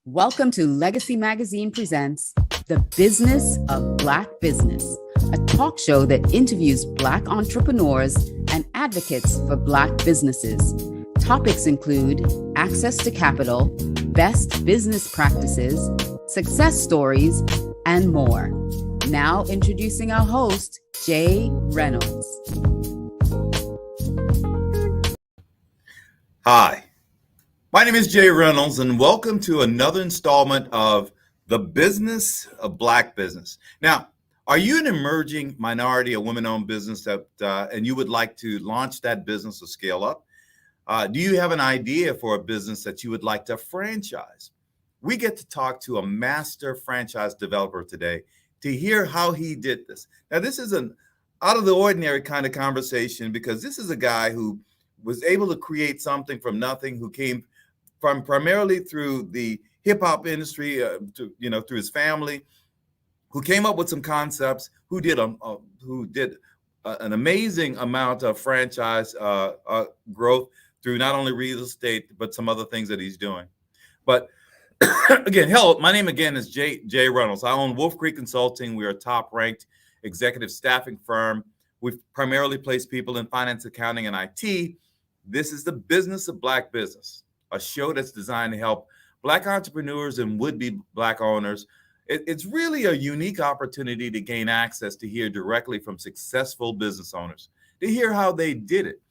Welcome to Legacy Magazine presents The Business of Black Business, a talk show that interviews Black entrepreneurs and advocates for Black businesses. Topics include access to capital, best business practices, success stories, and more. Now introducing our host, Jay Reynolds. Hi, my name is Jay Reynolds, and welcome to another installment of The Business of Black Business. Now, are you an emerging minority or women-owned business that and you would like to launch that business or scale up? Do you have an idea for a business that you would like to franchise? We get to talk to a master franchise developer today to hear how he did this. Now, this is an out of the ordinary kind of conversation because this is a guy who was able to create something from nothing, who came from primarily through the hip hop industry, through his family, who came up with some concepts, who did an amazing amount of franchise growth through not only real estate but some other things that he's doing. But again, hello, my name again is Jay Reynolds. I own WolfCreek Consulting. We are a top-ranked executive staffing firm. We've primarily placed people in finance, accounting, and IT. This is the Business of Black Business, a show that's designed to help Black entrepreneurs and would-be Black owners. It's really a unique opportunity to gain access to hear directly from successful business owners, to hear how they did it.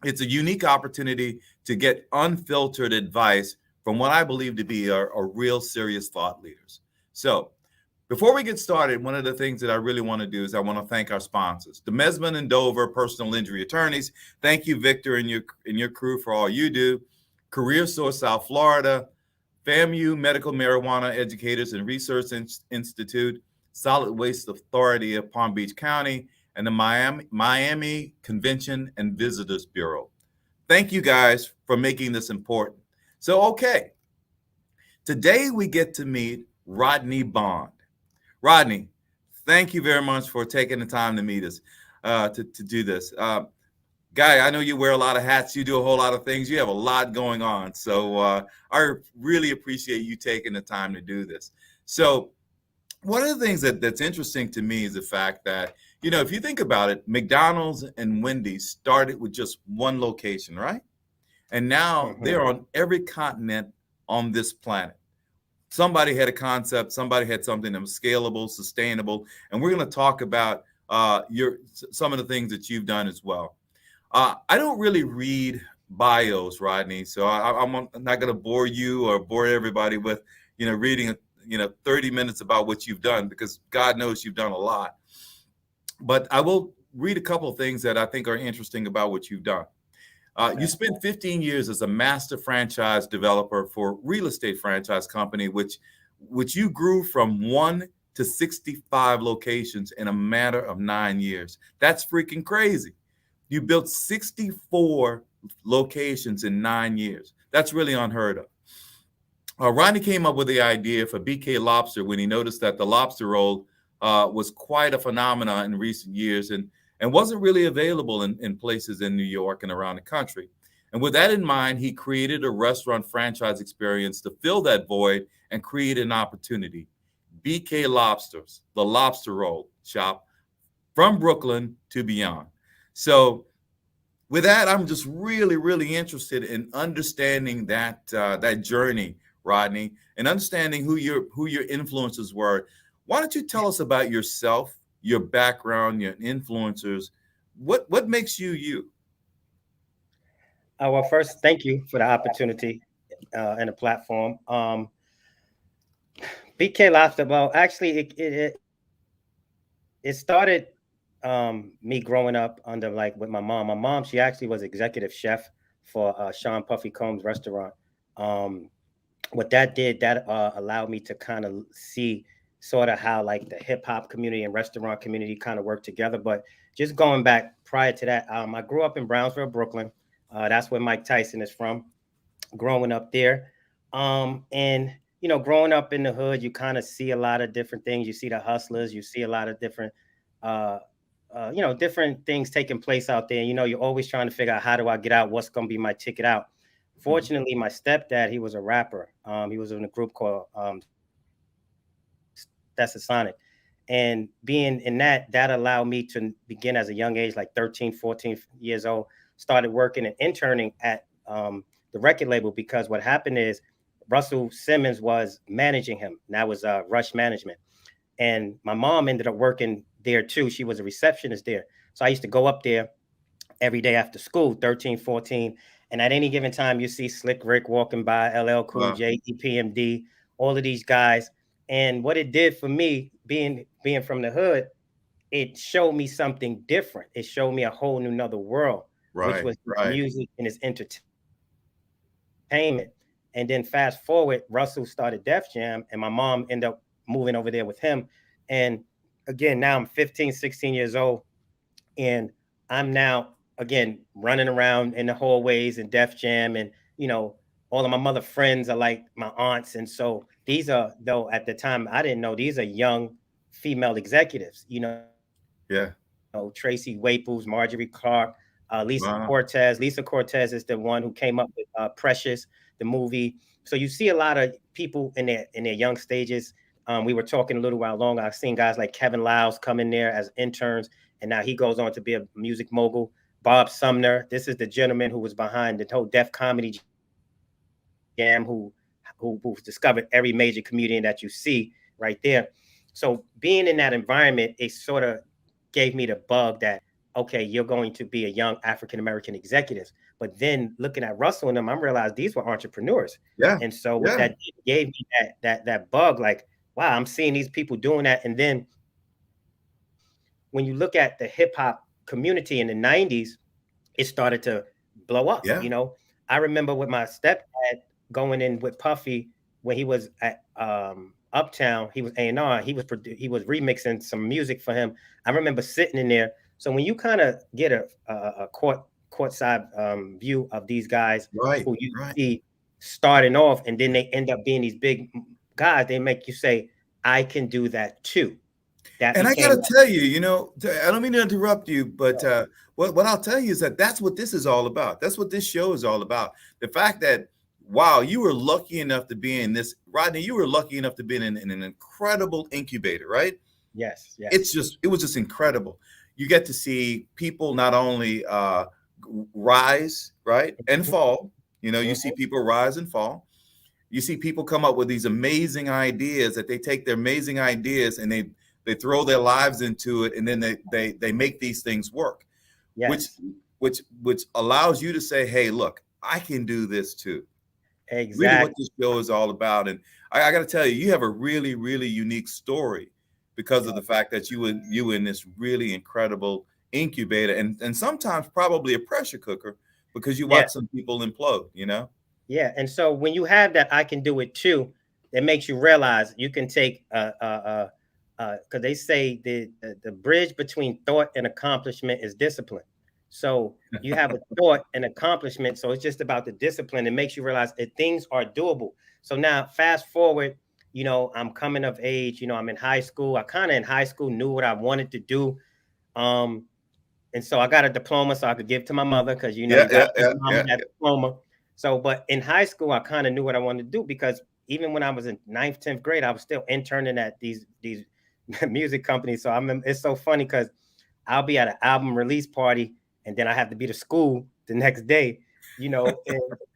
It's a unique opportunity to get unfiltered advice from what I believe to be a real serious thought leaders. So before we get started, one of the things that I really want to do is I want to thank our sponsors, the Mesman and Dover Personal Injury Attorneys. Thank you, Victor, and your crew for all you do. Careersource South Florida, FAMU Medical Marijuana Educators and Research Institute, Solid Waste Authority of Palm Beach County, and the Miami Convention and Visitors Bureau. Thank you guys for making this important. So, okay, today we get to meet Rodney Bond. Rodney, thank you very much for taking the time to meet us, to do this. Guy, I know you wear a lot of hats. You do a whole lot of things. You have a lot going on. So I really appreciate you taking the time to do this. So one of the things that's interesting to me is the fact that, if you think about it, McDonald's and Wendy's started with just one location, right? And now they're on every continent on this planet. Somebody had a concept, somebody had something that was scalable, sustainable, and we're going to talk about some of the things that you've done as well. I don't really read bios, Rodney, so I'm not going to bore you or bore everybody with, reading, 30 minutes about what you've done, because God knows you've done a lot. But I will read a couple of things that I think are interesting about what you've done. You spent 15 years as a master franchise developer for real estate franchise company, which you grew from 1 to 65 locations in a matter of 9 years. That's freaking crazy. You built 64 locations in 9 years. That's really unheard of. Rodney came up with the idea for BK Lobster when he noticed that the lobster roll was quite a phenomenon in recent years and wasn't really available in places in New York and around the country. And with that in mind, he created a restaurant franchise experience to fill that void and create an opportunity. BK Lobsters, the lobster roll shop from Brooklyn to beyond. So with that, I'm just really, really interested in understanding that journey, Rodney, and understanding who your influences were. Why don't you tell us about yourself, your background, your influencers? What makes you you? Well, first, thank you for the opportunity and the platform. BK Lobster, well, actually, it started me growing up under with my mom. My mom, she actually was executive chef for Sean Puffy Combs restaurant. What that did, that allowed me to kind of see sort of how the hip hop community and restaurant community kind of work together. But just going back prior to that, I grew up in Brownsville, Brooklyn. That's where Mike Tyson is from. Growing up there, and growing up in the hood, you kind of see a lot of different things. You see the hustlers. You see a lot of different, different things taking place out there. You're always trying to figure out, how do I get out? What's going to be my ticket out? Fortunately, my stepdad, he was a rapper. He was in a group called That's a Sonic. And being in that allowed me to begin as a young age, like 13, 14 years old, started working and interning at the record label, because what happened is Russell Simmons was managing him. And that was Rush Management. And my mom ended up working there too. She was a receptionist there. So I used to go up there every day after school, 13, 14. And at any given time, you see Slick Rick walking by, LL Cool J, EPMD, all of these guys. And what it did for me, being from the hood, it showed me something different. It showed me a whole new another world, which was music and its entertainment. And then fast forward, Russell started Def Jam, and my mom ended up moving over there with him. And again, now I'm 15, 16 years old, and I'm now, again, running around in the hallways and Def Jam, and, you know, all of my mother friends are like my aunts. And so these are, though at the time, I didn't know, these are young female executives, you know, Tracy Waples, Marjorie Clark, Lisa Cortez. Lisa Cortez is the one who came up with Precious, the movie. So you see a lot of people in their young stages. We were talking a little while longer. I've seen guys like Kevin Liles come in there as interns, and now he goes on to be a music mogul. Bob Sumner, this is the gentleman who was behind the whole Def Comedy Jam, who discovered every major comedian that you see right there. So being in that environment, it sort of gave me the bug that, okay, you're going to be a young African-American executive. But then looking at Russell and them, I realized these were entrepreneurs. Yeah. And so what that gave me that bug, like, wow, I'm seeing these people doing that. And then when you look at the hip hop community in the 90s, it started to blow up. You know, I remember with my stepdad going in with Puffy when he was at Uptown. He was A&R. He was remixing some music for him. I remember sitting in there. So when you kind of get a courtside view of these guys who you see starting off, and then they end up being these big guys, they make you say, I can do that too. And I got to tell you, you know, I don't mean to interrupt you, but what I'll tell you is that's what this is all about. That's what this show is all about. The fact that, wow, you were lucky enough to be in this, Rodney, you were lucky enough to be in an incredible incubator, right? Yes. It was just incredible. You get to see people not only rise, right, and fall. You know, you see people rise and fall. You see people come up with these amazing ideas that they take their amazing ideas and they throw their lives into it, and then they make these things work. Yes. Which allows you to say, hey, look, I can do this too. Exactly. Really what this show is all about. And I got to tell you, you have a really, really unique story because of the fact that you were in this really incredible incubator and sometimes probably a pressure cooker, because you watch some people implode, you know? Yeah. And so when you have that, I can do it too, it makes you realize you can take because they say the bridge between thought and accomplishment is discipline. So you have a thought and accomplishment. So it's just about the discipline. It makes you realize that things are doable. So now fast forward, you know, I'm coming of age, you know, I'm in high school. I kind of in high school knew what I wanted to do. And so I got a diploma so I could give to my mother, because, you know, you got that diploma. So, but in high school, I kind of knew what I wanted to do, because even when I was in 9th, 10th grade, I was still interning at these music companies. So it's so funny because I'll be at an album release party and then I have to be to school the next day, you know,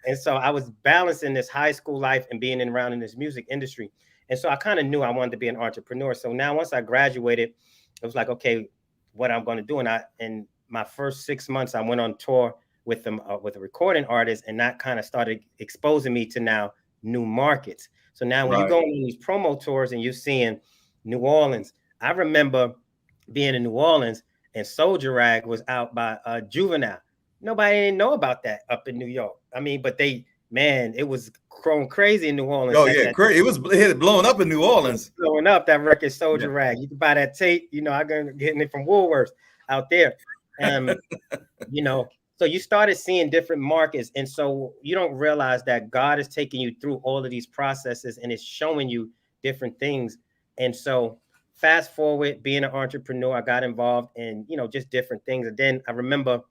and so I was balancing this high school life and being around in this music industry. And so I kind of knew I wanted to be an entrepreneur. So now once I graduated, it was like, okay, what I'm going to do. And in my first 6 months, I went on tour with them, with a recording artist, and that kind of started exposing me to now new markets. So now when you go on these promo tours and you're seeing New Orleans, I remember being in New Orleans and Soldier Rag was out by Juvenile. Nobody didn't know about that up in New York. I mean, but it was growing crazy in New Orleans. Oh yeah, crazy. It had blown up in New Orleans. Blowing up, that record Soldier Rag. You can buy that tape. You know, I got getting it from Woolworths out there. You know, so you started seeing different markets, and so you don't realize that God is taking you through all of these processes and it's showing you different things. And so fast forward, being an entrepreneur, I got involved in, you know, just different things. And then I remember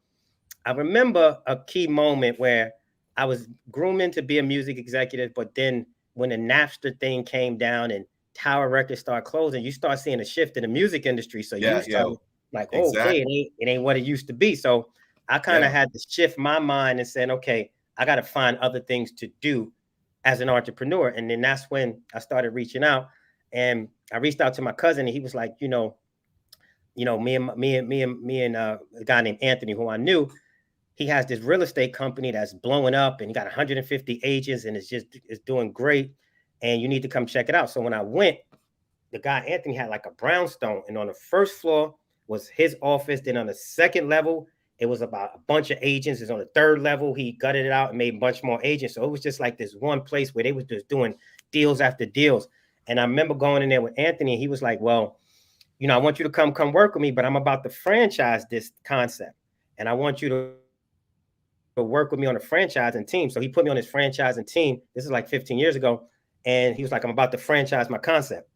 a key moment where I was grooming to be a music executive, but then when the Napster thing came down and Tower Records started closing, you start seeing a shift in the music industry. So you start like, oh, okay, it ain't what it used to be. So I kind of had to shift my mind and saying, okay, I got to find other things to do as an entrepreneur. And then that's when I started reaching out, and I reached out to my cousin, and he was like, me and a guy named Anthony, who I knew, he has this real estate company that's blowing up, and he got 150 agents, and it's doing great. And you need to come check it out. So when I went, the guy Anthony had like a brownstone, and on the first floor was his office. Then on the second level, it was about a bunch of agents. It's on the third level, he gutted it out and made a bunch more agents. So it was just like this one place where they was just doing deals after deals. And I remember going in there with Anthony, and he was like, well, I want you to come work with me, but I'm about to franchise this concept, and I want you to work with me on a franchising team. So he put me on his franchising team. This is like 15 years ago. And he was like, I'm about to franchise my concept.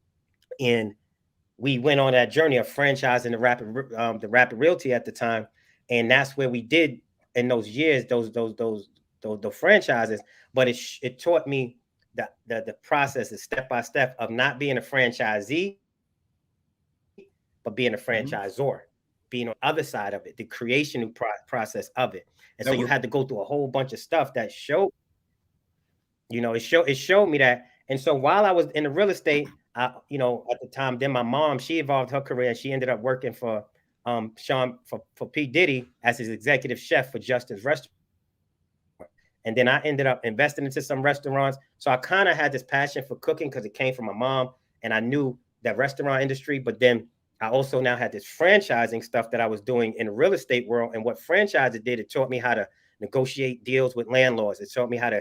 And we went on that journey of franchising the Rapid Realty at the time. And that's where we did in those years, the franchises. But it taught me the process, the step-by-step of not being a franchisee, but being a franchisor, being on the other side of it, the creation process of it. And so you had to go through a whole bunch of stuff that showed, it showed me that. And so while I was in the real estate, at the time, then my mom, she evolved her career, and she ended up working for for P. Diddy as his executive chef for Justin's Restaurant. And then I ended up investing into some restaurants. So I kind of had this passion for cooking because it came from my mom, and I knew that restaurant industry. But then I also now had this franchising stuff that I was doing in the real estate world. And what franchising did, it taught me how to negotiate deals with landlords. It taught me how to,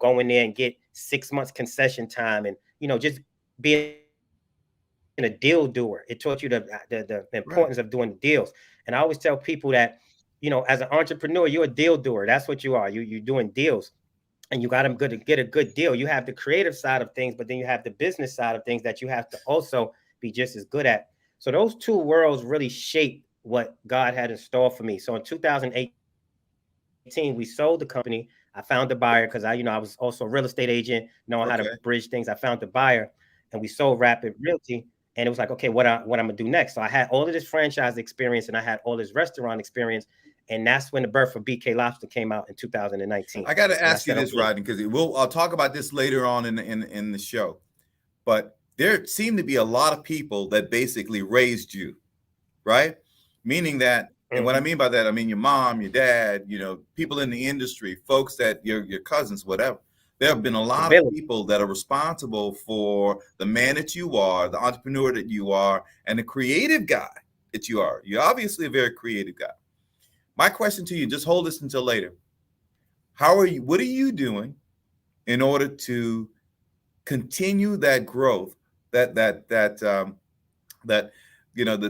go in there and get 6 months concession time, and, just being a deal doer. It taught you the importance of doing deals. And I always tell people that, as an entrepreneur, you're a deal doer. That's what you are. You're doing deals, and you got to get a good deal. You have the creative side of things, but then you have the business side of things that you have to also be just as good at. So those two worlds really shaped what God had in store for me. So in 2018, we sold the company. I found the buyer because I was also a real estate agent, knowing how to bridge things. I found the buyer, and we sold Rapid Realty. And it was like, okay, what I'm gonna do next? So I had all of this franchise experience, and I had all this restaurant experience, and that's when the birth of BK Lobster came out in 2019. I got to ask you this, Rodney, because I'll talk about this later on in the show. But there seem to be a lot of people that basically raised you, right? Meaning that, and what I mean by that, I mean your mom, your dad, people in the industry, folks that your cousins, whatever. There have been a lot of people that are responsible for the man that you are, the entrepreneur that you are, and the creative guy that you are. You're obviously a very creative guy. My question to you, just hold this until later. What are you doing in order to continue that growth, the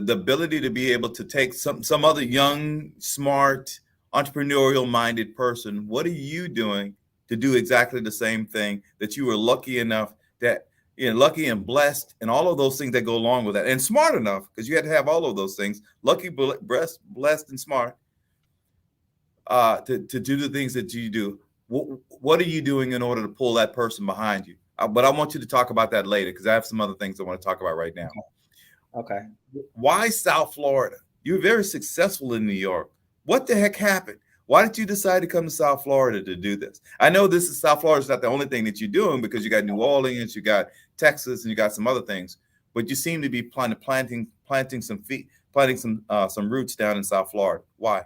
ability to be able to take some other young, smart, entrepreneurial minded person? What are you doing to do exactly the same thing that you were lucky enough that lucky and blessed and all of those things that go along with that, and smart enough, because you had to have all of those things, lucky, blessed, and smart, to do the things that you do? What are you doing in order to pull that person behind you? But I want you to talk about that later, because I have some other things I want to talk about right now. Okay. Why South Florida? You were very successful in New York. What the heck happened? Why did you decide to come to South Florida to do this? I know South Florida is not the only thing that you're doing, because you got New Orleans, you got Texas, and you got some other things. But you seem to be planting some roots down in South Florida. Why?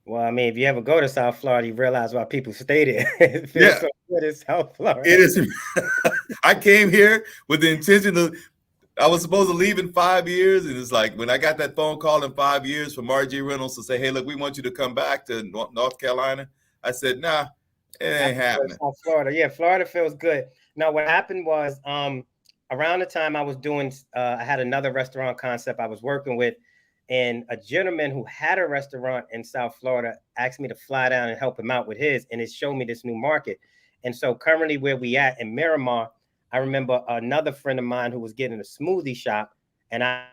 Well, I mean, if you ever go to South Florida, you realize why people stay there. It feels so good in South Florida. It is. I came here with the intention of. I was supposed to leave in 5 years, and it's like when I got that phone call in 5 years from Reynolds to say, "Hey, look, we want you to come back to North Carolina." I said, "Nah, it ain't happening." South Florida, yeah, Florida feels good. Now, what happened was, around the time I was doing, I had another restaurant concept I was working with, and a gentleman who had a restaurant in South Florida asked me to fly down and help him out with his, and it showed me this new market. And so currently, where we at in Miramar, I remember another friend of mine who was getting a smoothie shop, and I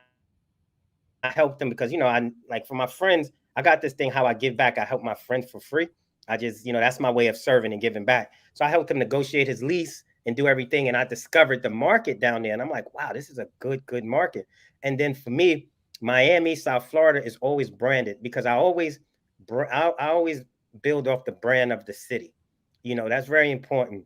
helped him because, I like, for my friends, I got this thing how I give back. I help my friends for free. I just, that's my way of serving and giving back. So I helped him negotiate his lease and do everything. And I discovered the market down there. And I'm like, wow, this is a good market. And then for me, Miami, South Florida is always branded because I always build off the brand of the city. That's very important.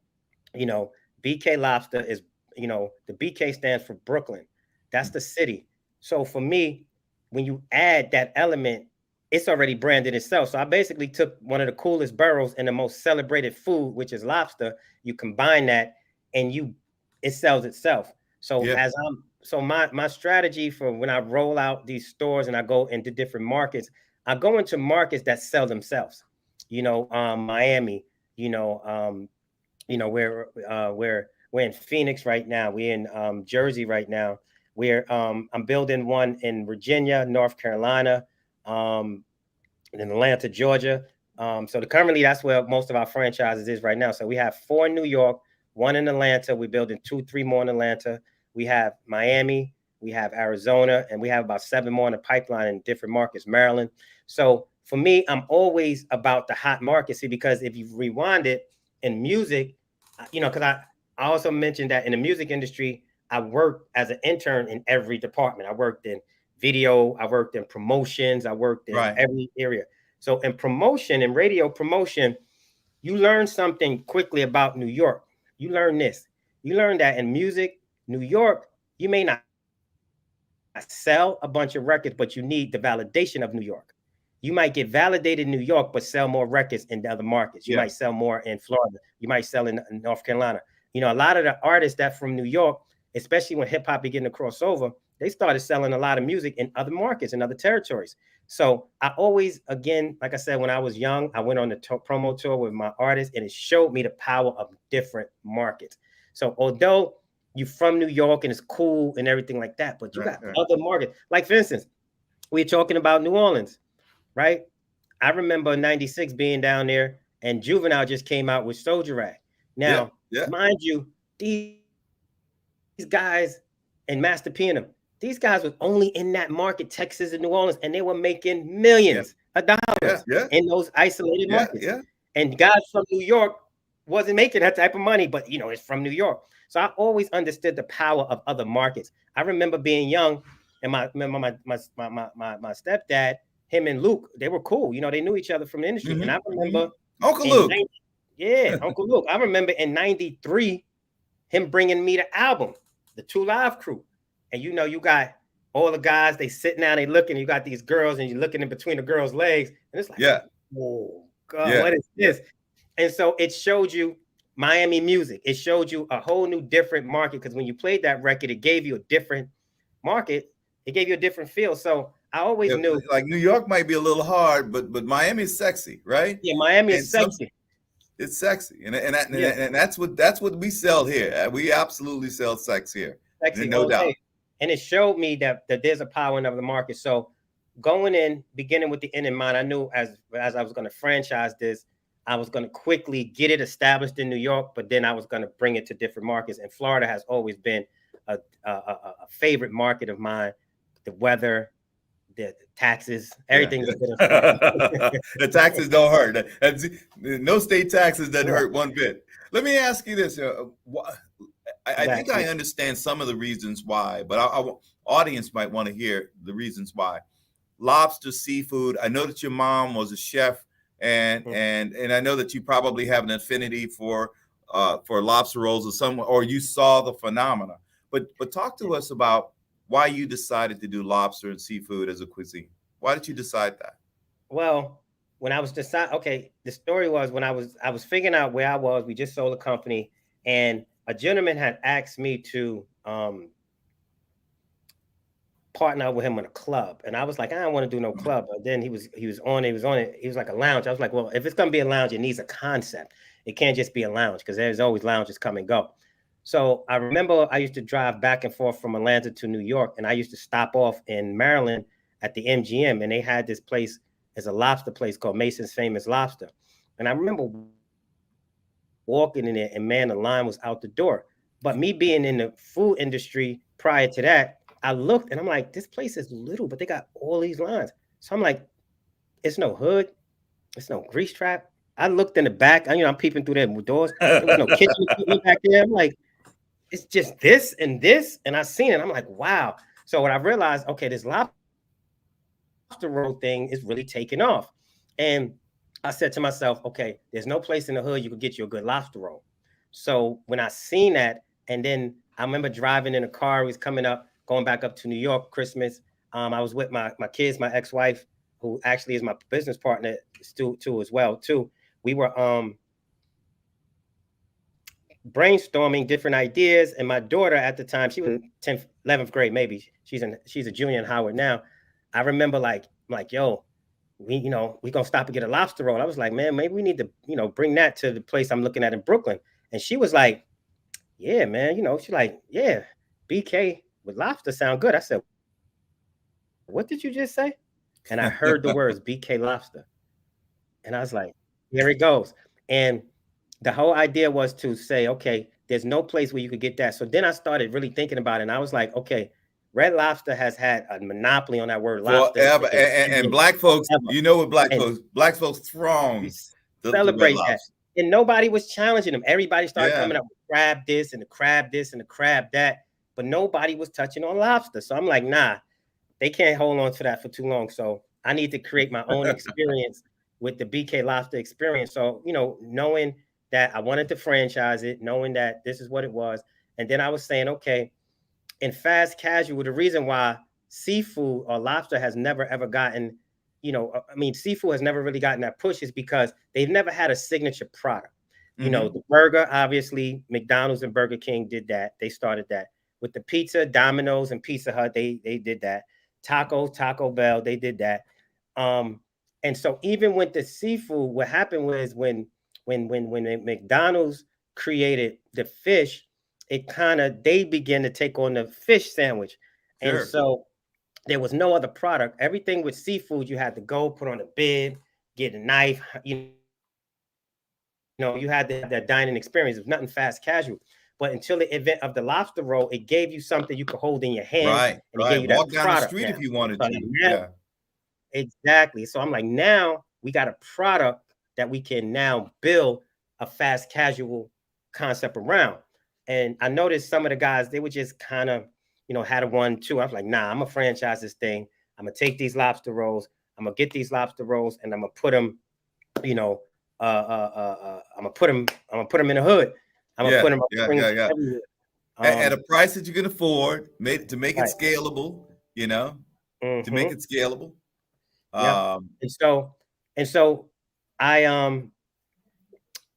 BK Lobster is, the BK stands for Brooklyn. That's the city. So for me, when you add that element, it's already branded itself. So I basically took one of the coolest boroughs and the most celebrated food, which is lobster. You combine that and it sells itself. So my strategy for when I roll out these stores and I go into different markets, I go into markets that sell themselves. Miami, we're in Phoenix right now. We're in Jersey right now. I'm building one in Virginia, North Carolina, in Atlanta, Georgia. So currently that's where most of our franchises is right now. So we have 4 in New York, 1 in Atlanta. We're building 2-3 more in Atlanta. We have Miami, we have Arizona, and we have about 7 more in the pipeline in different markets, Maryland. So for me, I'm always about the hot market. See, because if you rewind it in music, because I also mentioned that in the music industry, I worked as an intern in every department. I worked in video, I worked in promotions, I worked in every area. So in promotion and radio promotion, you learn something quickly about New York. You learn this. You learn that in music, New York, you may not sell a bunch of records, but you need the validation of New York. You might get validated in New York, but sell more records in the other markets. You might sell more in Florida. You might sell in North Carolina. A lot of the artists that from New York, especially when hip hop began to cross over, they started selling a lot of music in other markets and other territories. So I always, again, like I said, when I was young, I went on the promo tour with my artists, and it showed me the power of different markets. So although you're from New York and it's cool and everything like that, but you got other markets. Like, for instance, we're talking about New Orleans, right? I remember '96 being down there, and Juvenile just came out with Soldier Rag. Now, mind you, these guys and Master P and them, these guys were only in that market, Texas and New Orleans, and they were making millions of dollars in those isolated markets. And guys from New York wasn't making that type of money, but it's from New York. So I always understood the power of other markets. I remember being young, and my stepdad, him and Luke, they were cool. They knew each other from the industry. And I remember Uncle Luke. Uncle Luke. I remember in '93 him bringing me the album, the 2 Live Crew. And you got all the guys, they sitting down, they looking, you got these girls, and you're looking in between the girls' legs, and it's like, whoa, God, what is this? And so it showed you Miami music. It showed you a whole new different market, because when you played that record, it gave you a different market. It gave you a different feel. So I always knew, like, New York might be a little hard, but Miami is sexy, right? Yeah, Miami is sexy. It's sexy, and that's what we sell here. We absolutely sell sex here, sexy, no doubt. And it showed me that there's a power in the market. So going in, beginning with the end in mind, I knew as I was going to franchise this, I was going to quickly get it established in New York, but then I was going to bring it to different markets. And Florida has always been a favorite market of mine. The weather, the taxes, everything. The taxes don't hurt. No state taxes doesn't hurt one bit. Let me ask you this. I think I understand some of the reasons why, but our audience might want to hear the reasons why. Lobster, seafood. I know that your mom was a chef, and I know that you probably have an affinity for lobster rolls or you saw the phenomena. But talk to us about why you decided to do lobster and seafood as a cuisine. Why did you decide that? Well, when I was the story was when I was figuring out where I was. We just sold a company, and a gentleman had asked me to partner up with him in a club, and I was like, I don't want to do no club. But then he was on it. He was like a lounge. I was like, well, if it's gonna be a lounge, it needs a concept. It can't just be a lounge, because there's always lounges come and go. So I remember I used to drive back and forth from Atlanta to New York, and I used to stop off in Maryland at the MGM, and they had this place, it's a lobster place called Mason's Famous Lobster. And I remember walking in there, and man, the line was out the door. But me being in the food industry prior to that, I looked and I'm like, this place is little, but they got all these lines. So I'm like, it's no hood, it's no grease trap, I looked in the back. I'm peeping through the doors. There was no kitchen equipment back there. I'm like, it's just this and this. And I seen it. I'm like, wow. So when I realized, okay, this lobster roll thing is really taking off. And I said to myself, okay, there's no place in the hood you could get you a good lobster roll. So when I seen that, and then I remember driving in a car, we was coming up, going back up to New York, Christmas. I was with my kids, my ex-wife, who actually is my business partner too as well, too. We were brainstorming different ideas, and my daughter at the time, she was in 10th, 11th grade, maybe. She's a junior in Howard now. I remember like, yo, we gonna stop and get a lobster roll. I was like, man, maybe we need to, bring that to the place I'm looking at in Brooklyn. And she was like, yeah, man, she's like, yeah, BK with lobster sound good. I said, what did you just say? And I heard the words BK Lobster. And I was like, here it goes. And the whole idea was to say, okay, there's no place where you could get that. So then I started really thinking about it. And I was like, okay, Red Lobster has had a monopoly on that word lobster. Forever. And black folks, what black folks throng celebrate that. And nobody was challenging them. Everybody started coming up with crab this and the crab this and the crab that, but nobody was touching on lobster. So I'm like, nah, they can't hold on to that for too long. So I need to create my own experience with the BK Lobster experience. So, knowing that I wanted to franchise it, knowing that this is what it was. And then I was saying, okay, in fast casual, the reason why seafood or lobster has never, ever gotten, seafood has never really gotten that push is because they've never had a signature product. Mm-hmm. The burger, obviously, McDonald's and Burger King did that. They started that. With the pizza, Domino's and Pizza Hut, they did that. Tacos, Taco Bell, they did that. And so even with the seafood, what happened was when McDonald's created the fish, they began to take on the fish sandwich. Sure. And so there was no other product. Everything with seafood, you had to go put on a bib, get a knife, you had that dining experience. It was nothing fast casual. But until the event of the lobster roll, it gave you something you could hold in your hand. Right, and it gave you walk that down product the street now. if you wanted to. Yeah. Exactly. So I'm like, now we got a product that we can now build a fast casual concept around. And I noticed some of the guys, they would just kind of, had a 1-2. I was like, nah, I'm gonna franchise this thing. I'm gonna take these lobster rolls. I'm gonna get these lobster rolls and I'm gonna put them, I'm gonna put them in the hood. I'm gonna put them at a price that you can afford, to make it scalable, mm-hmm. to make it scalable. And so I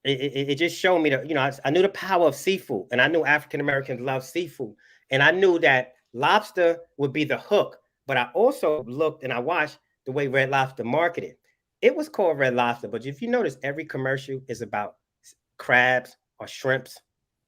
it just showed me that I knew the power of seafood, and I knew African Americans love seafood, and I knew that lobster would be the hook. But I also looked and I watched the way Red Lobster marketed. It was called Red Lobster, but if you notice, every commercial is about crabs or shrimps.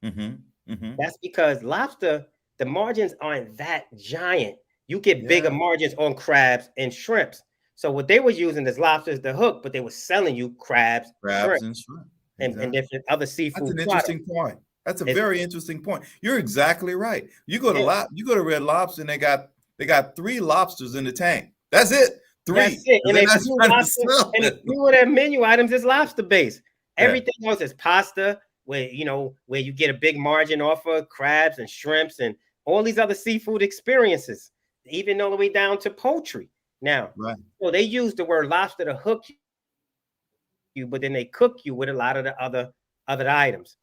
Mm-hmm. Mm-hmm. That's because lobster, the margins aren't that giant. You get bigger margins on crabs and shrimps. So what they were using as lobster is the hook, but they were selling you crabs and shrimp. Exactly. And different other seafood. That's an interesting point. That's a very interesting point. You're exactly right. You go to Red Lobster and they got 3 lobsters in the tank. That's it. 3. That's it. And a few of their menu items is lobster based. Everything else is pasta, where you get a big margin off of crabs and shrimps and all these other seafood experiences, even all the way down to poultry. Now, so they use the word lobster to hook you, but then they cook you with a lot of the other items.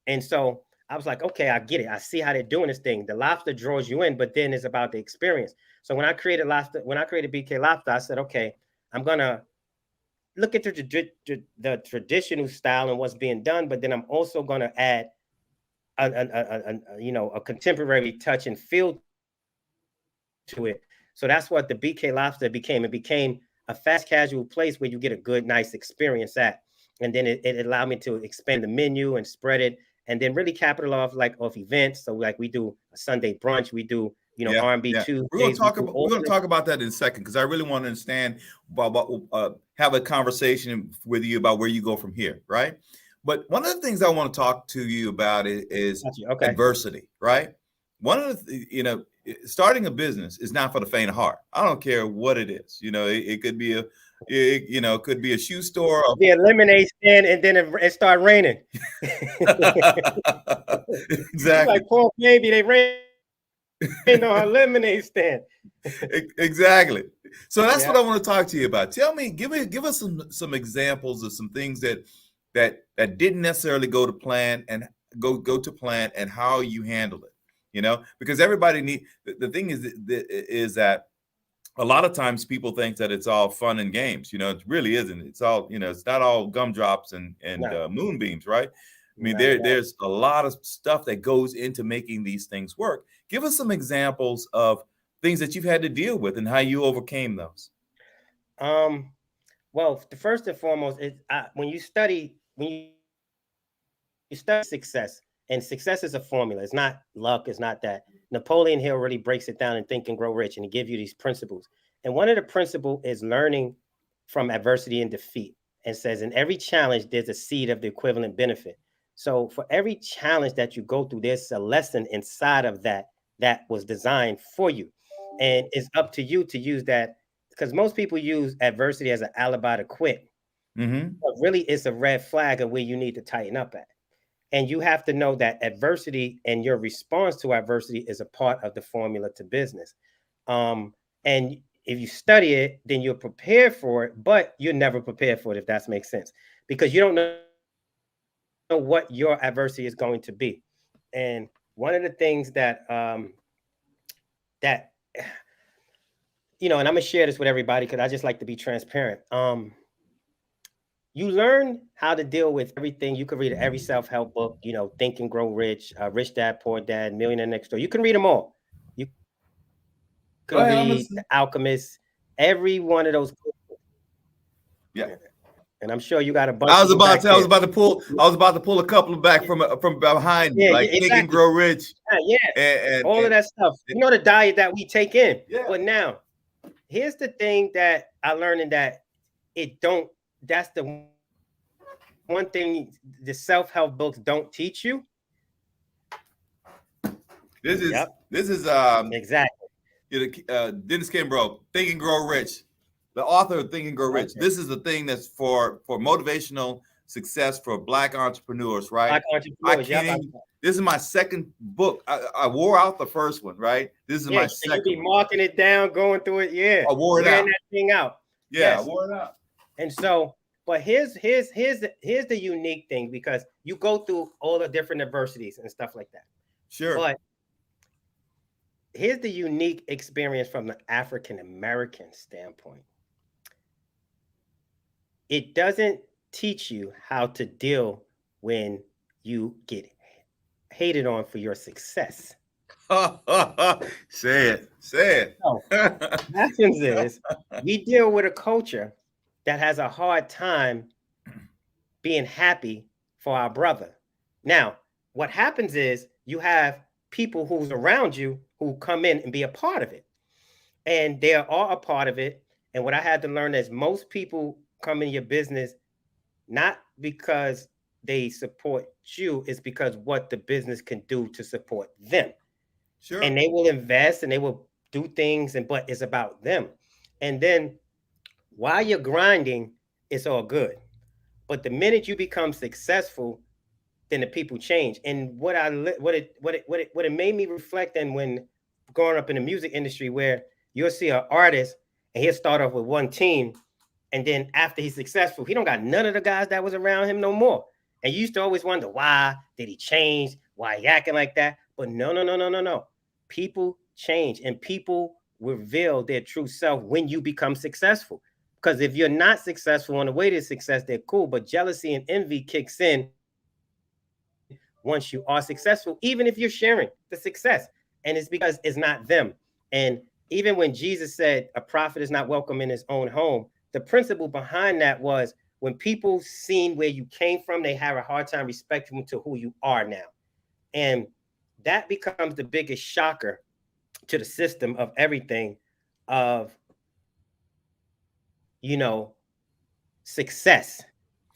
And so I was like, okay, I get it. I see how they're doing this thing. The lobster draws you in, but then it's about the experience. So when I created BK Lobster, I said, okay, I'm gonna look at the traditional style and what's being done, but then I'm also gonna add a contemporary touch and feel to it. So that's what the BK Lobster became. It became a fast casual place where you get a good, nice experience at. And then it allowed me to expand the menu and spread it, and then really capitalize off events. So like we do a Sunday brunch, we do R&B Tuesdays. We're going to talk about that in a second, because I really want to understand have a conversation with you about where you go from here, right? But one of the things I want to talk to you about is adversity, right? One of the starting a business is not for the faint of heart. I don't care what it is. It could be You know, it could be a shoe store. Be a lemonade stand, and then it start raining. Exactly. Like poor baby, they rained on her lemonade stand. Exactly. So that's what I want to talk to you about. Tell me, give us some examples of some things that didn't necessarily go to plan and go to plan, and how you handle it. You know, because everybody the thing is that a lot of times people think that it's all fun and games. You know, it really isn't. It's all, you know, it's not all gumdrops and moonbeams, right? I mean, there's a lot of stuff that goes into making these things work. Give us some examples of things that you've had to deal with and how you overcame those. Well, the first and foremost is when you study success, and success is a formula. It's not luck. It's not that. Napoleon Hill really breaks it down in Think and Grow Rich, and he gives you these principles. And one of the principles is learning from adversity and defeat, and says in every challenge, there's a seed of the equivalent benefit. So for every challenge that you go through, there's a lesson inside of that was designed for you. And it's up to you to use that, because most people use adversity as an alibi to quit. But really, it's a red flag of where you need to tighten up at. And you have to know that adversity and your response to adversity is a part of the formula to business. And if you study it, then you're prepared for it, but you're never prepared for it, if that makes sense, because you don't know what your adversity is going to be. And one of the things that, you know, and I'm gonna share this with everybody because I just like to be transparent. You learn how to deal with everything. You can read every self-help book, you know, Think and Grow Rich, Rich Dad, Poor Dad, Millionaire Next Door. You can read them all. You can read The Alchemist, every one of those books. Yeah. And I'm sure you got a bunch. I was about to pull a couple back from behind, like Think and Grow Rich. And all of that stuff. You know, the diet that we take in. Yeah. But now, here's the thing that I learned, in that that's the one thing the self-help books don't teach you. This is exactly. Dennis Kimbrough, Think and Grow Rich, the author of Think and Grow Rich. Okay. This is the thing that's for motivational success for Black entrepreneurs, right? Black entrepreneurs. This is my second book. I wore out the first one, right? This is my second. You be marking it down, going through it. Yeah, I wore it out. That thing out. Yeah, yes. I wore it out. And so, but here's the unique thing, because you go through all the different adversities and stuff like that. Sure. But here's the unique experience from the African American standpoint. It doesn't teach you how to deal when you get hated on for your success. Say it. So, what happens is we deal with a culture that has a hard time being happy for our brother. Now, what happens is you have people who's around you who come in and be a part of it. And they are all a part of it. And what I had to learn is most people come in your business not because they support you, it's because what the business can do to support them. Sure. And they will invest and they will do things, but it's about them. And then while you're grinding, it's all good. But the minute you become successful, then the people change. And what it made me reflect on when growing up in the music industry, where you'll see an artist and he'll start off with one team, and then after he's successful, he don't got none of the guys that was around him no more. And you used to always wonder, why did he change? Why he acting like that? But no. People change, and people reveal their true self when you become successful. Because if you're not successful on the way to success, they're cool. But jealousy and envy kicks in once you are successful, even if you're sharing the success. And it's because it's not them. And even when Jesus said a prophet is not welcome in his own home, the principle behind that was when people seen where you came from, they have a hard time respecting to who you are now. And that becomes the biggest shocker to the system of everything of, success.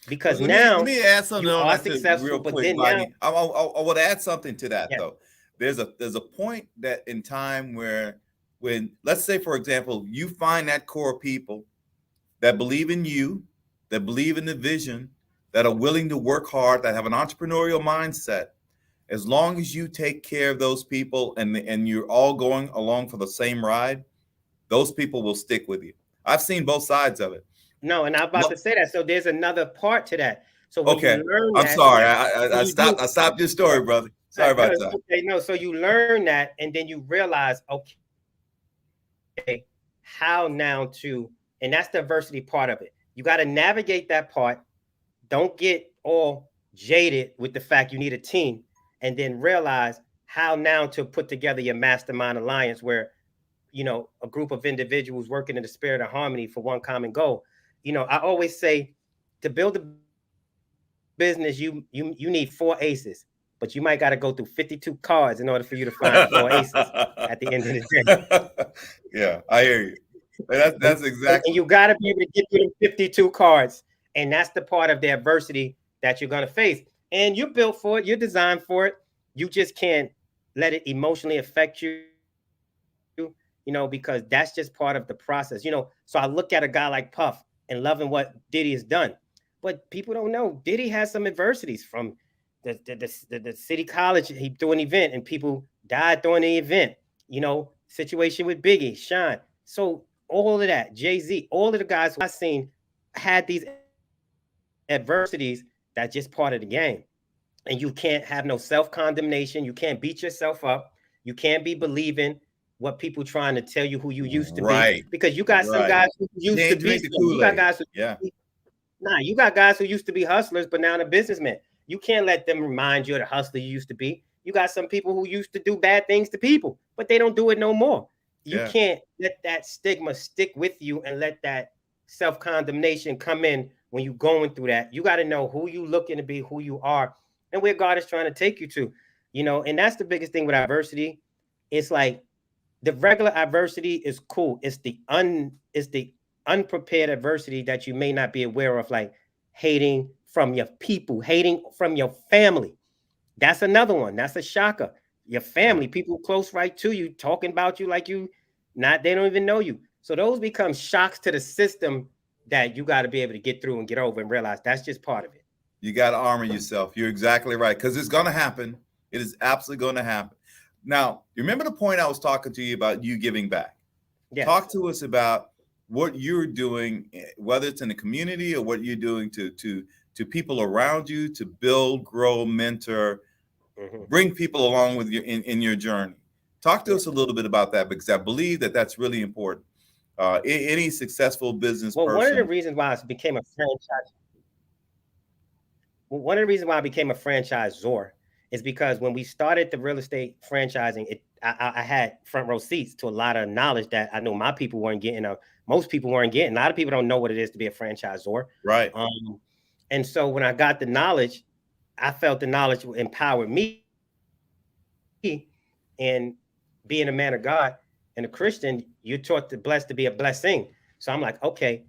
Because let me add something you on are that successful, real quick, but then Rodney. I would add something to that, though. There's a point that in time when let's say, for example, you find that core people that believe in you, that believe in the vision, that are willing to work hard, that have an entrepreneurial mindset. As long as you take care of those people and you're all going along for the same ride, those people will stick with you. I've seen both sides of it. No, and I'm about to say that. So there's another part to that. So when okay, you learn I'm that, sorry. I stopped your story, brother. Sorry about that. Okay, no. So you learn that, and then you realize, okay, how now to, and that's the adversity part of it. You got to navigate that part. Don't get all jaded with the fact you need a team, and then realize how now to put together your mastermind alliance where, you know, a group of individuals working in the spirit of harmony for one common goal. You know, I always say to build a business, you need 4 aces, but you might got to go through 52 cards in order for you to find 4 aces at the end of the day. Yeah, I hear you. That's exactly. And you got to be able to get through the 52 cards. And that's the part of the adversity that you're going to face. And you're built for it. You're designed for it. You just can't let it emotionally affect you, you know, because that's just part of the process. You know, so I look at a guy like Puff and loving what Diddy has done. But people don't know Diddy has some adversities from the city college. He threw an event and people died during the event. You know, situation with Biggie, Sean. So all of that, Jay-Z, all of the guys I've seen had these adversities. That's just part of the game. And you can't have no self-condemnation. You can't beat yourself up. You can't be believing what people trying to tell you who you used to be. Because you got some guys who used to be. You got guys who you got guys who used to be hustlers, but now they're businessmen. You can't let them remind you of the hustler you used to be. You got some people who used to do bad things to people, but they don't do it no more. You can't let that stigma stick with you and let that self-condemnation come in when you're going through that. You got to know who you looking to be, who you are, and where God is trying to take you to, you know. And that's the biggest thing with adversity. It's like the regular adversity is cool. It's the unprepared adversity that you may not be aware of, like hating from your people, hating from your family. That's another one. That's a shocker. Your family, people close right to you, talking about you like they don't even know you. So those become shocks to the system that you got to be able to get through and get over and realize that's just part of it. You got to armor yourself. You're exactly right. Because it's going to happen. It is absolutely going to happen. Now, you remember the point I was talking to you about you giving back? Yes. Talk to us about what you're doing, whether it's in the community or what you're doing to people around you to build, grow, mentor, bring people along with you in your journey. Talk to us a little bit about that, because I believe that that's really important. Any successful business person. One of the reasons why I became a franchise. One of the reasons why I became a franchisor is because when we started the real estate franchising, I had front row seats to a lot of knowledge that I know my people weren't getting. Most people weren't getting. A lot of people don't know what it is to be a franchisor. Right. And so when I got the knowledge, I felt the knowledge empowered me. And being a man of God and a Christian, you're taught to bless to be a blessing. So I'm like, okay,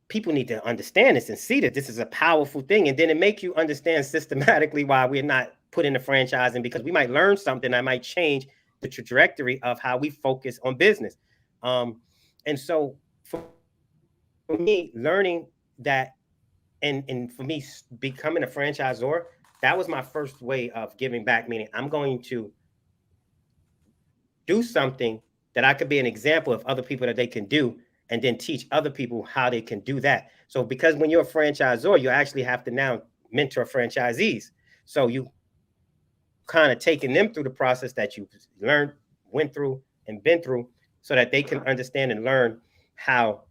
people need to understand this and see that this is a powerful thing. And then it makes you understand systematically why we're not put into franchising, because we might learn something that might change the trajectory of how we focus on business. And so for me, learning that and for me becoming a franchisor, that was my first way of giving back, meaning I'm going to do something that I could be an example of other people that they can do, and then teach other people how they can do that. So because when you're a franchisor, you actually have to now mentor franchisees. So you kind of taking them through the process that you learned, went through, and been through, so that they can understand and learn how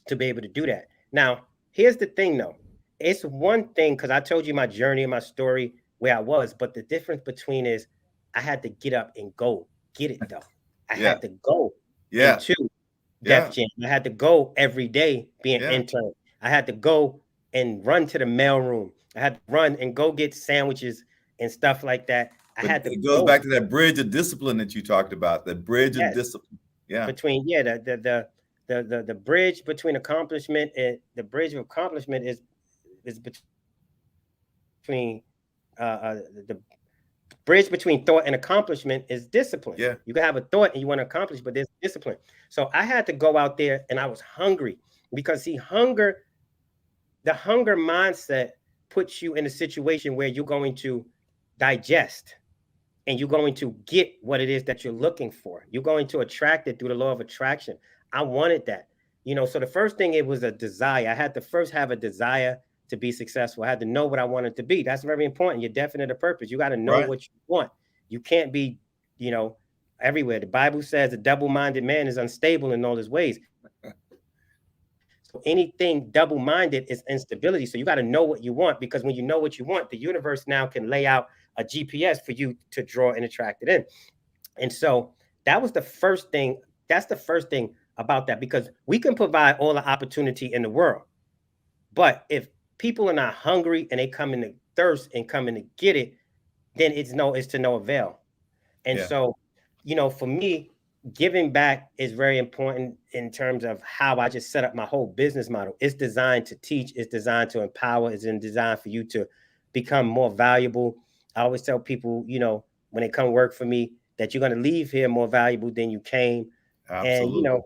to be able to do that. Now, here's the thing though. It's one thing, because I told you my journey and my story where I was, but the difference between is I had to get up and go get it though. I had to go into Def Jam. I had to go every day being intern. I had to go and run to the mailroom. I had to run and go get sandwiches and stuff like that. It goes back to that bridge of discipline that you talked about. The bridge of discipline. Yeah. Between the bridge between accomplishment and the bridge of accomplishment is between the bridge between thought and accomplishment is discipline. Yeah. You can have a thought and you want to accomplish, but there's discipline. So I had to go out there and I was hungry. Because see, the hunger mindset puts you in a situation where you're going to digest and you're going to get what it is that you're looking for. You're going to attract it through the law of attraction. I wanted that, so the first thing, it was a desire. I had to first have a desire to be successful. I had to know what I wanted to be. That's very important. You're definite of purpose. You got to know what you want. You can't be, everywhere. The Bible says a double-minded man is unstable in all his ways. So anything double-minded is instability. So you got to know what you want, because when you know what you want, the universe now can lay out a GPS for you to draw and attract it in. And so that was the first thing. That's the first thing about that, because we can provide all the opportunity in the world. But if people are not hungry and they come in to thirst and come in to get it, then it's to no avail. And so, for me, giving back is very important in terms of how I just set up my whole business model. It's designed to teach, it's designed to empower, it's designed for you to become more valuable. I always tell people, when they come work for me, that you're going to leave here more valuable than you came. Absolutely. And,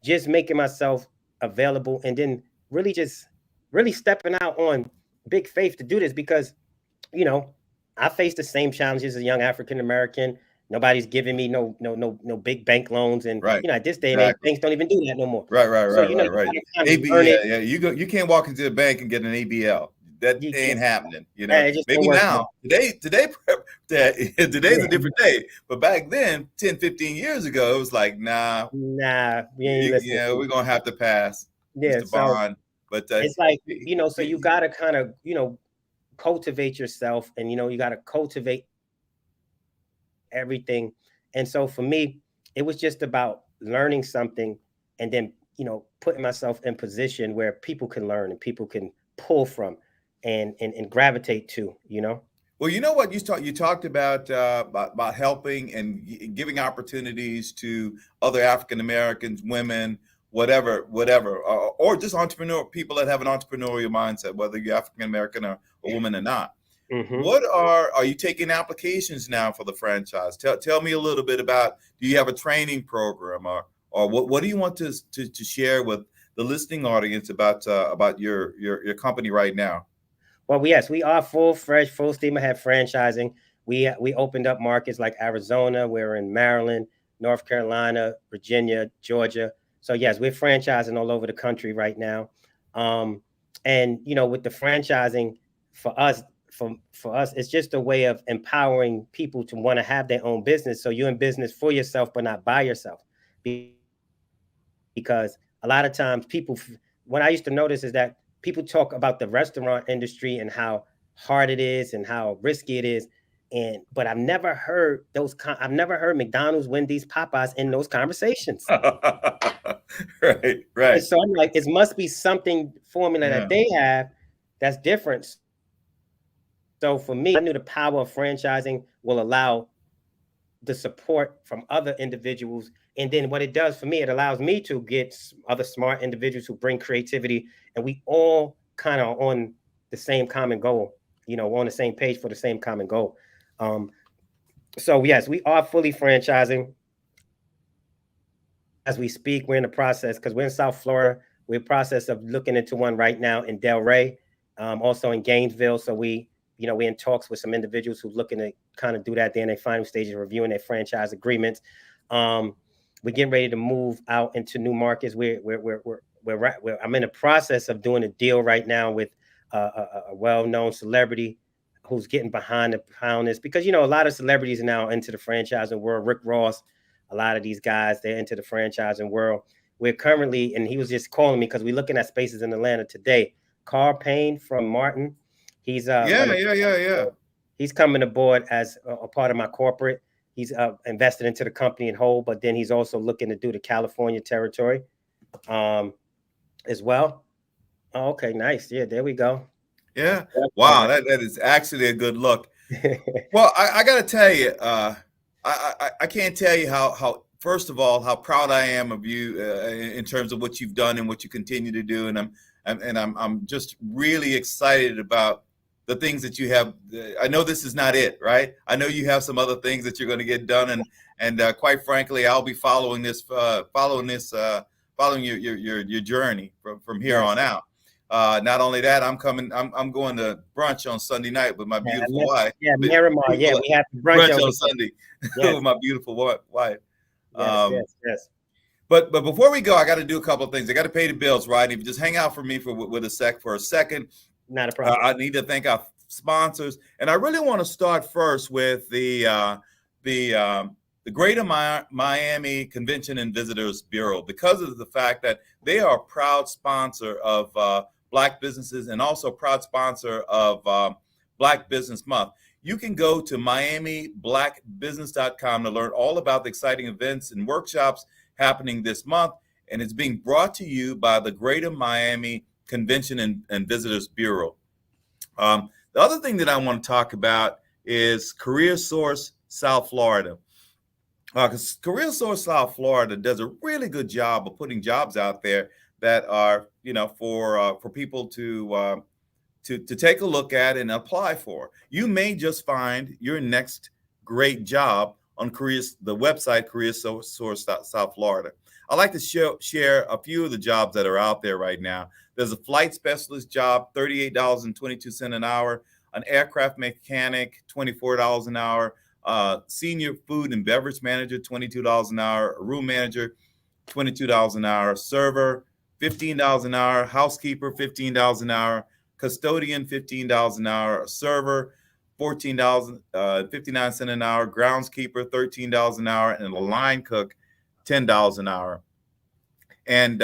just making myself available, and then really stepping out on big faith to do this, because, I face the same challenges as a young African-American. Nobody's giving me no big bank loans. And, at this day and age, banks don't even do that no more. Right. So, You can't walk into the bank and get an ABL. That ain't happening. Maybe now. Today's a different day. But back then, 10, 15 years ago, it was like, nah, we ain't listening. We're going to have to pass. Yeah. Mr. Bond. But it's like, so you got to kind of, cultivate yourself, and, you got to cultivate everything. And so for me, it was just about learning something, and then, putting myself in position where people can learn and people can pull from and gravitate to, Well, you know what you talked about helping and giving opportunities to other African Americans, women, whatever, or just people that have an entrepreneurial mindset, whether you're African American or a woman or not. Mm-hmm. What are you taking applications now for the franchise? Tell me a little bit about. Do you have a training program, or what do you want to share with the listening audience about your company right now? Well, yes, we are full steam ahead franchising. We opened up markets like Arizona. We're in Maryland, North Carolina, Virginia, Georgia. So yes, we're franchising all over the country right now. And with the franchising, for us, it's just a way of empowering people to want to have their own business. So you're in business for yourself, but not by yourself. Because a lot of times what I used to notice is that people talk about the restaurant industry and how hard it is and how risky it is. But I've never heard McDonald's, Wendy's, Popeyes in those conversations. Right. And so I'm like, it must be something formula that they have that's different. So for me, I knew the power of franchising will allow the support from other individuals. And then what it does for me, it allows me to get other smart individuals who bring creativity, and we all kind of on the same common goal, on the same page for the same common goal. So yes, we are fully franchising as we speak. We're in the process, because we're in South Florida. We're in the process of looking into one right now in Delray, also in Gainesville. So we're in talks with some individuals who are looking to kind of do that. They're in their final stages of reviewing their franchise agreements. We're getting ready to move out into new markets. I'm in the process of doing a deal right now with a well-known celebrity who's getting behind this, because a lot of celebrities are now into the franchising world. Rick Ross, a lot of these guys, they're into the franchising world. We're currently, and he was just calling me because we're looking at spaces in Atlanta today. Carl Payne from Martin, he's he's coming aboard as a part of my corporate. He's invested into the company in whole, but then he's also looking to do the California territory as well. Oh, okay, nice. Yeah, there we go. Yeah. Wow, that is actually a good look. Well, I got to tell you, I can't tell you how first of all, how proud I am of you in terms of what you've done and what you continue to do, and I'm just really excited about the things that you have. I know this is not it, right? I know you have some other things that you're going to get done, and quite frankly, I'll be following this following your journey from here on out. Not only that, I'm going to brunch on Sunday night with my beautiful wife. Yeah, Miramar. Yeah, we have brunch on Sunday with my beautiful wife. Yes. But before we go, I got to do a couple of things. I got to pay the bills, Rodney. If you just hang out for me for a second. Not a problem. I need to thank our sponsors, and I really want to start first with the Greater Miami Convention and Visitors Bureau, because of the fact that they are a proud sponsor of Black businesses and also a proud sponsor of Black Business Month. You can go to miamiblackbusiness.com to learn all about the exciting events and workshops happening this month, and it's being brought to you by the Greater Miami Convention and Visitors Bureau. The other thing that I want to talk about is Careersource South Florida. Because Careersource South Florida does a really good job of putting jobs out there that are, for people to take a look at and apply for. You may just find your next great job on the website Careersource South Florida. I'd like to share a few of the jobs that are out there right now. There's a flight specialist job, $38.22 an hour, an aircraft mechanic, $24 an hour, senior food and beverage manager, $22 an hour, a room manager, $22 an hour, server, $15 an hour, housekeeper, $15 an hour, custodian, $15 an hour, a server, $14.59 an hour, groundskeeper, $13 an hour, and a line cook, $10 an hour. And,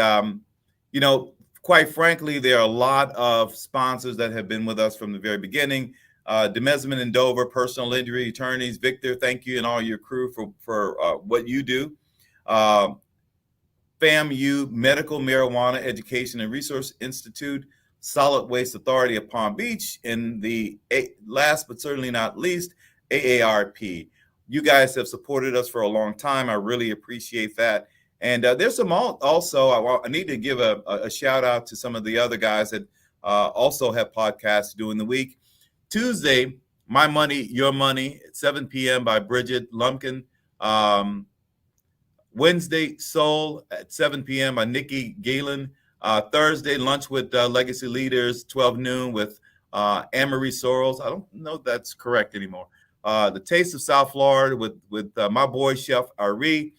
quite frankly, there are a lot of sponsors that have been with us from the very beginning. Demesman and Dover, personal injury attorneys. Victor, thank you, and all your crew for what you do. FAMU, Medical Marijuana Education and Resource Institute, Solid Waste Authority of Palm Beach, and the last but certainly not least, AARP. You guys have supported us for a long time. I really appreciate that. And there's some also, I need to give a shout out to some of the other guys that also have podcasts during the week. Tuesday, My Money, Your Money at 7 p.m. by Bridget Lumpkin. Wednesday, Soul at 7 p.m. by Nikki Galen. Thursday, Lunch with Legacy Leaders, 12 noon with Anne-Marie Sorrells. I don't know if that's correct anymore. The Taste of South Florida with my boy, Chef Ari.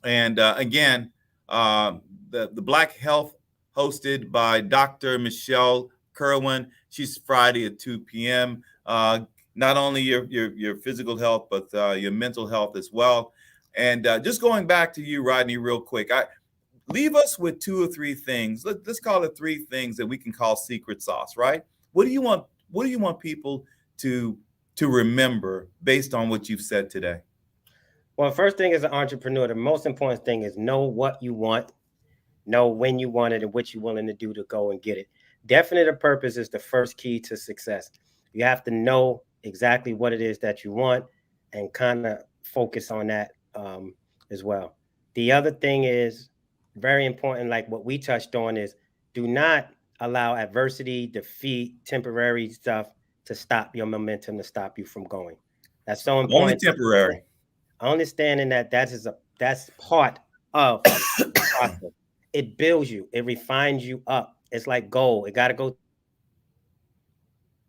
And again, the Black Health hosted by Dr. Michelle Kerwin. She's Friday at 2 p.m. Not only your physical health, but your mental health as well. And just going back to you, Rodney, real quick, leave us with 2 or 3 things. Let's call it 3 things that we can call secret sauce, right? What do you want people to remember based on what you've said today? Well, first thing as an entrepreneur, the most important thing is know what you want, know when you want it, and what you're willing to do to go and get it. Definite purpose is the first key to success. You have to know exactly what it is that you want and kind of focus on that as well. The other thing is very important, like what we touched on, is do not allow adversity, defeat, temporary stuff to stop your momentum, to stop you from going. That's so important. Only temporary. Understanding that that's part of the process. It builds you. It refines you up. It's like gold. It got to go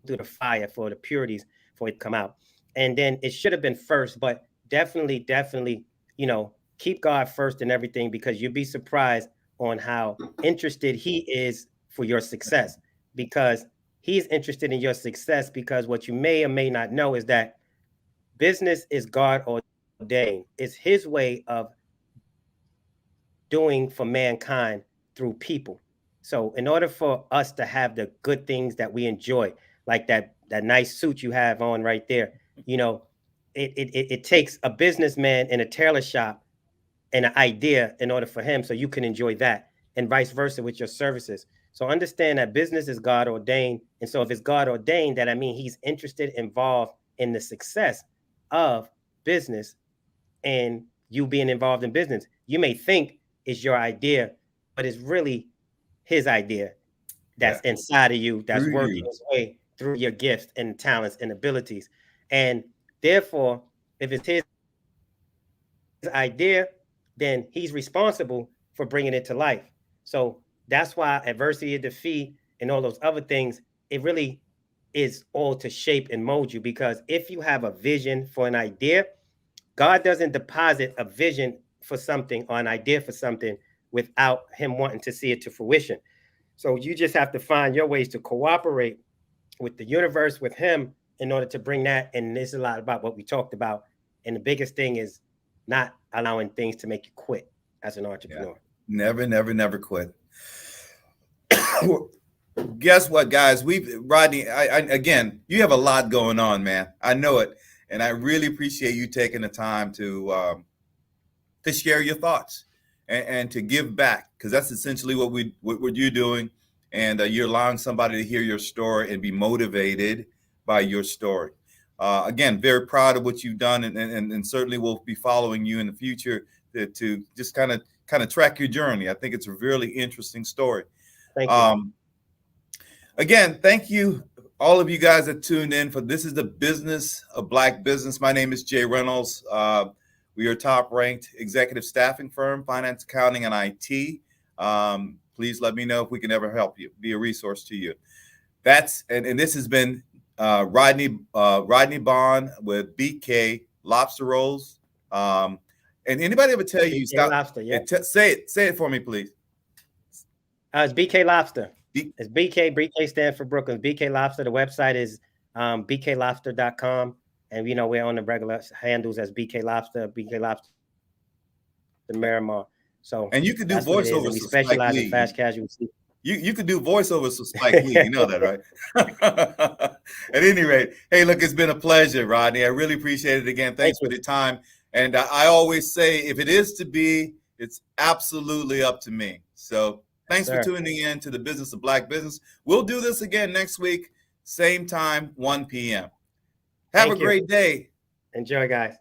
through the fire for the purities for it to come out. And then it should have been first, but definitely, keep God first in everything, because you'll be surprised on how interested he is for your success, because he's interested in your success. Because what you may or may not know is that business is God ordained. It's his way of doing for mankind through people. So in order for us to have the good things that we enjoy, like that nice suit you have on right there, it takes a businessman in a tailor shop and an idea in order for him, so you can enjoy that, and vice versa with your services. So understand that business is God ordained. And so if it's God ordained, that I mean he's interested, involved in the success of business and you being involved in business. You may think it's your idea, but it's really his idea that's inside of you, that's working its way through your gifts and talents and abilities. And therefore, if it's his idea, then he's responsible for bringing it to life. So that's why adversity and defeat and all those other things, it really is all to shape and mold you. Because if you have a vision for an idea, God doesn't deposit a vision for something or an idea for something without him wanting to see it to fruition. So you just have to find your ways to cooperate with the universe, with him, in order to bring that. And this is a lot about what we talked about. And the biggest thing is not allowing things to make you quit as an entrepreneur. Yeah. Never quit. Guess what, guys? Rodney, again, you have a lot going on, man. I know it. And I really appreciate you taking the time to share your thoughts and to give back, because that's essentially what you're doing. And you're allowing somebody to hear your story and be motivated by your story. Again, very proud of what you've done, and certainly we'll be following you in the future to just kind of track your journey. I think it's a really interesting story. Thank you. Again, thank you, all of you guys that tuned in for This is the Business of Black Business. My name is Jay Reynolds. We are a top-ranked executive staffing firm, finance, accounting, and IT. Please let me know if we can ever help you, be a resource to you. And this has been Rodney Bond with BK Lobster Rolls. And anybody ever tell you stop? Lobster, yeah. Say it for me, please. It's BK Lobster. It's BK. BK stands for Brooklyn. BK Lobster. The website is bklobster.com. And, we're on the regular handles as BK Lobster, the Miramar. So, and you can do voiceovers. We specialize in fast casual. You could do voiceovers for Spike Lee. You know that, right? At any rate, hey, look, it's been a pleasure, Rodney. I really appreciate it again. Thanks for the time. And I always say, if it is to be, it's absolutely up to me. So thanks for tuning in to the Business of Black Business. We'll do this again next week, same time, 1 p.m. Have a great day. Enjoy, guys.